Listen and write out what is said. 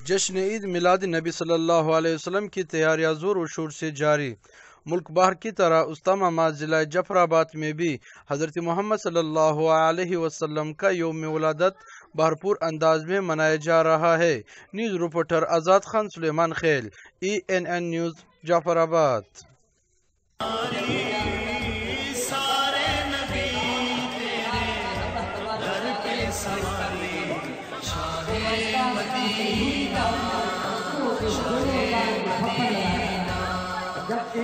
جشن عید میلاد نبی صلی اللہ علیہ وسلم کی تیاریاں زور و شور سے جاری۔ ملک باہر کی طرح استامہ ضلع جعفر آباد میں بھی حضرت محمد صلی اللہ علیہ وسلم کا یوم ولادت بھرپور انداز میں منایا جا رہا ہے۔ نیوز رپورٹر آزاد خان سلیمان خیل، ENN نیوز، جعفر آباد۔ جب